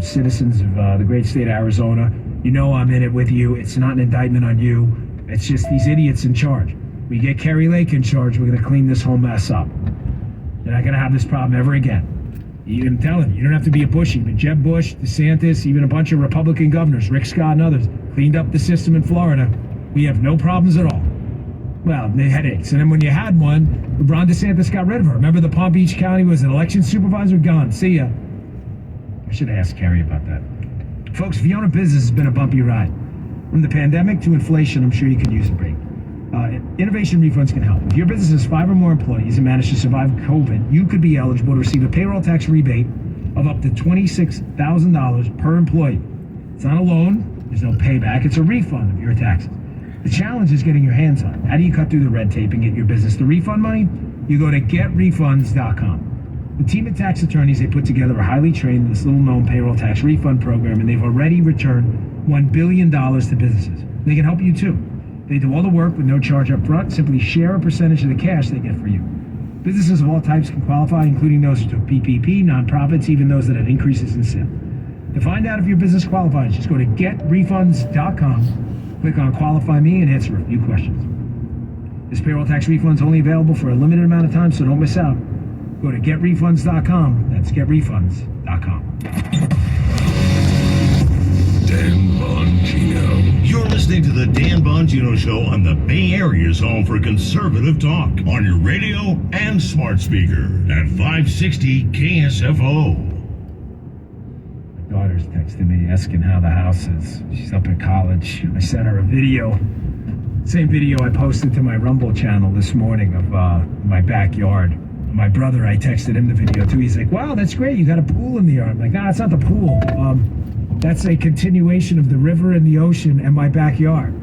citizens of the great state of Arizona. You know I'm in it with you. It's not an indictment on you. It's just these idiots in charge. We get Kerry Lake in charge, we're going to clean this whole mess up. You're not going to have this problem ever again. I'm telling you, you don't have to be a Bushy, but Jeb Bush, DeSantis, even a bunch of Republican governors, Rick Scott and others, cleaned up the system in Florida. We have no problems at all. Well, the headaches. And then when you had one, Ron DeSantis got rid of her. Remember the Palm Beach County was an election supervisor? Gone. See ya. I should have asked Kerry about that. Folks, if you own a business, it's been a bumpy ride. From the pandemic to inflation, I'm sure you could use a break. Innovation refunds can help. If your business has 5 or more employees and managed to survive COVID, you could be eligible to receive a payroll tax rebate of up to $26,000 per employee. It's not a loan. There's no payback. It's a refund of your taxes. The challenge is getting your hands on it. How do you cut through the red tape and get your business the refund money? You go to getrefunds.com. The team of tax attorneys, they put together a highly trained, this little-known payroll tax refund program, and they've already returned $1 billion to businesses. They can help you, too. They do all the work with no charge up front. Simply share a percentage of the cash they get for you. Businesses of all types can qualify, including those who took PPP, nonprofits, even those that had increases in sales. To find out if your business qualifies, just go to getrefunds.com, click on Qualify Me, and answer a few questions. This payroll tax refund is only available for a limited amount of time, so don't miss out. Go to getrefunds.com. That's getrefunds.com. Dan Bongino. You're listening to the Dan Bongino Show on the Bay Area's home for conservative talk on your radio and smart speaker at 560 KSFO. My daughter's texting me asking how the house is. She's up at college. I sent her a video. Same video I posted to my Rumble channel this morning of my backyard. My brother, I texted him the video too. He's like, wow, that's great. You got a pool in the yard. I'm like, nah, it's not the pool. That's a continuation of the river and the ocean and my backyard.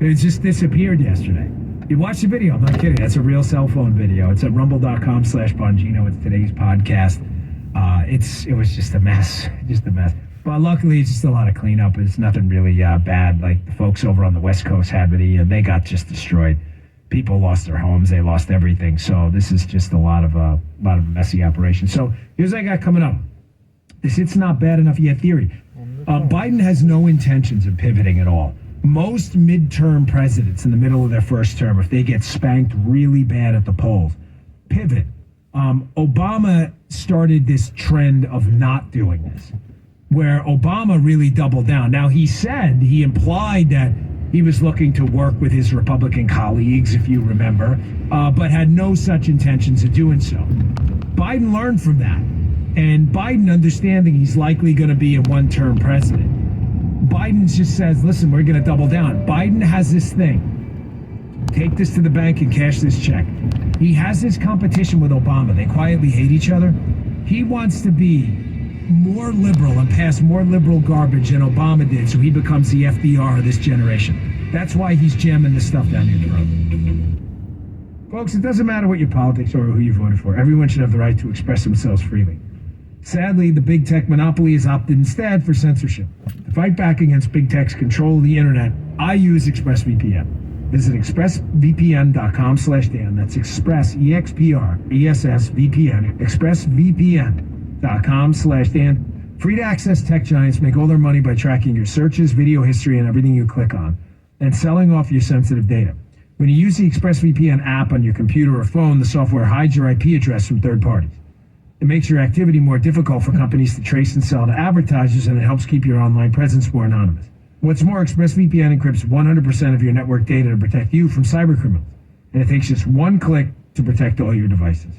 It just disappeared yesterday. You watch the video. I'm not kidding. That's a real cell phone video. It's at rumble.com/Bongino. It's today's podcast. It was just a mess. Just a mess. But luckily, it's just a lot of cleanup. It's nothing really bad like the folks over on the West Coast had with and they got just destroyed. People lost their homes. They lost everything. So this is just a lot of a messy operation. So here's what I got coming up. It's not bad enough yet theory. Biden has no intentions of pivoting at all. Most midterm presidents in the middle of their first term, if they get spanked really bad at the polls, pivot. Obama started this trend of not doing this, where Obama really doubled down. Now, he implied that he was looking to work with his Republican colleagues, if you remember, but had no such intentions of doing so. Biden learned from that. And Biden, understanding he's likely going to be a one-term president, Biden just says, listen, we're going to double down. Biden has this thing. Take this to the bank and cash this check. He has this competition with Obama. They quietly hate each other. He wants to be more liberal and pass more liberal garbage than Obama did, so he becomes the FDR of this generation. That's why he's jamming this stuff down your throat. Folks, it doesn't matter what your politics are or who you voted for. Everyone should have the right to express themselves freely. Sadly, the big tech monopoly has opted instead for censorship. To fight back against big tech's control of the internet, I use ExpressVPN. Visit expressvpn.com/Dan. That's Express, EXPRESSVPN, expressvpn.com/Dan. Free to access tech giants make all their money by tracking your searches, video history, and everything you click on, and selling off your sensitive data. When you use the ExpressVPN app on your computer or phone, the software hides your IP address from third parties. It makes your activity more difficult for companies to trace and sell to advertisers, and it helps keep your online presence more anonymous. What's more, ExpressVPN encrypts 100% of your network data to protect you from cybercriminals, and it takes just one click to protect all your devices.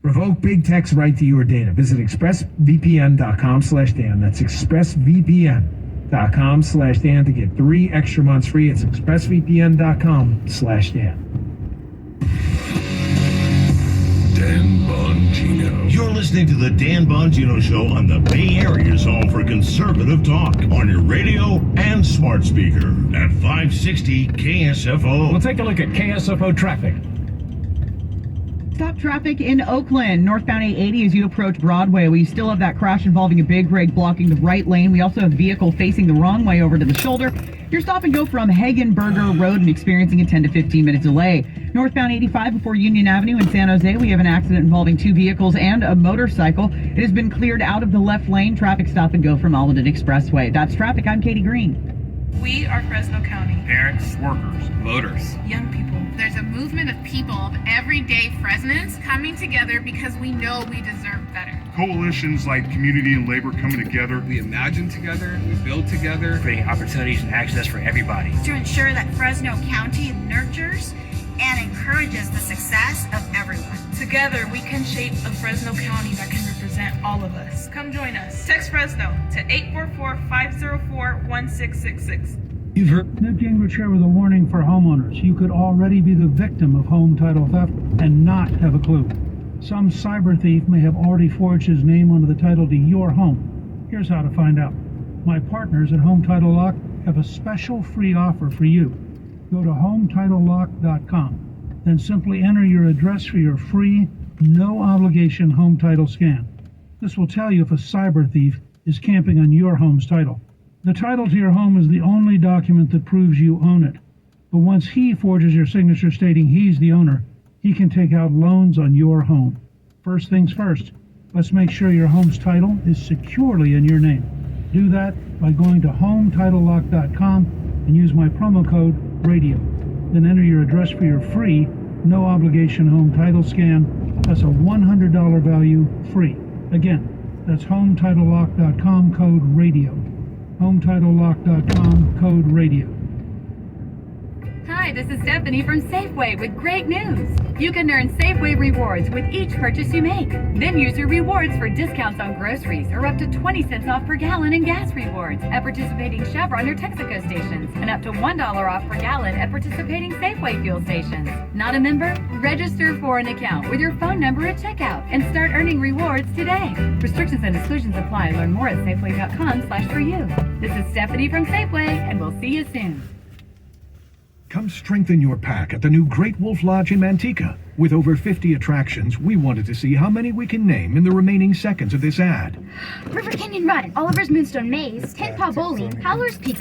Revoke big tech's right to your data. Visit expressvpn.com/Dan. That's expressvpn.com/Dan to get 3 extra months free. It's expressvpn.com/Dan. Dan Bongino. You're listening to the Dan Bongino Show on the Bay Area's home for conservative talk on your radio and smart speaker at 560 KSFO. We'll take a look at KSFO traffic. Stop traffic in Oakland, northbound 880 as you approach Broadway. We still have that crash involving a big rig blocking the right lane. We also have a vehicle facing the wrong way over to the shoulder. Your stop and go from Hagenberger Road and experiencing a 10 to 15 minute delay. Northbound 85 before Union Avenue in San Jose, we have an accident involving 2 vehicles and a motorcycle. It has been cleared out of the left lane. Traffic stop and go from Alden Expressway. That's traffic. I'm Katie Green. We are Fresno County. Parents, workers, voters, Young people. There's a movement of people, of everyday Fresnans, coming together because we know we deserve better. Coalitions like community and labor coming together. we imagine together, we build together, creating opportunities and access for everybody. To ensure that Fresno County nurtures and encourages the success of everyone. Together, we can shape a Fresno County that can represent all of us. Come join us. Text Fresno to 844-504-1666. You've heard Newt Gingrich here with a warning for homeowners. You could already be the victim of home title theft and not have a clue. Some cyber thief may have already forged his name onto the title to your home. Here's how to find out. My partners at Home Title Lock have a special free offer for you. Go to HometitleLock.com, then simply enter your address for your free, no obligation home title scan. This will tell you if a cyber thief is camping on your home's title. The title to your home is the only document that proves you own it. But once he forges your signature stating he's the owner, he can take out loans on your home. First things first, let's make sure your home's title is securely in your name. Do that by going to HometitleLock.com and use my promo code RADIO. Then enter your address for your free, no obligation home title scan. That's a $100 value free. Again, that's HometitleLock.com code RADIO. HometitleLock.com code RADIO. Hi, this is Stephanie from Safeway with great news. You can earn Safeway rewards with each purchase you make. Then use your rewards for discounts on groceries or up to 20 cents off per gallon in gas rewards at participating Chevron or Texaco stations and up to $1 off per gallon at participating Safeway fuel stations. Not a member? Register for an account with your phone number at checkout and start earning rewards today. Restrictions and exclusions apply. Learn more at Safeway.com/for-you. This is Stephanie from Safeway, and we'll see you soon. Come strengthen your pack at the new Great Wolf Lodge in Manteca. With over 50 attractions, we wanted to see how many we can name in the remaining seconds of this ad. River Canyon Run, Oliver's Moonstone Maze, Tin Paw Bowling, Howler's Peak,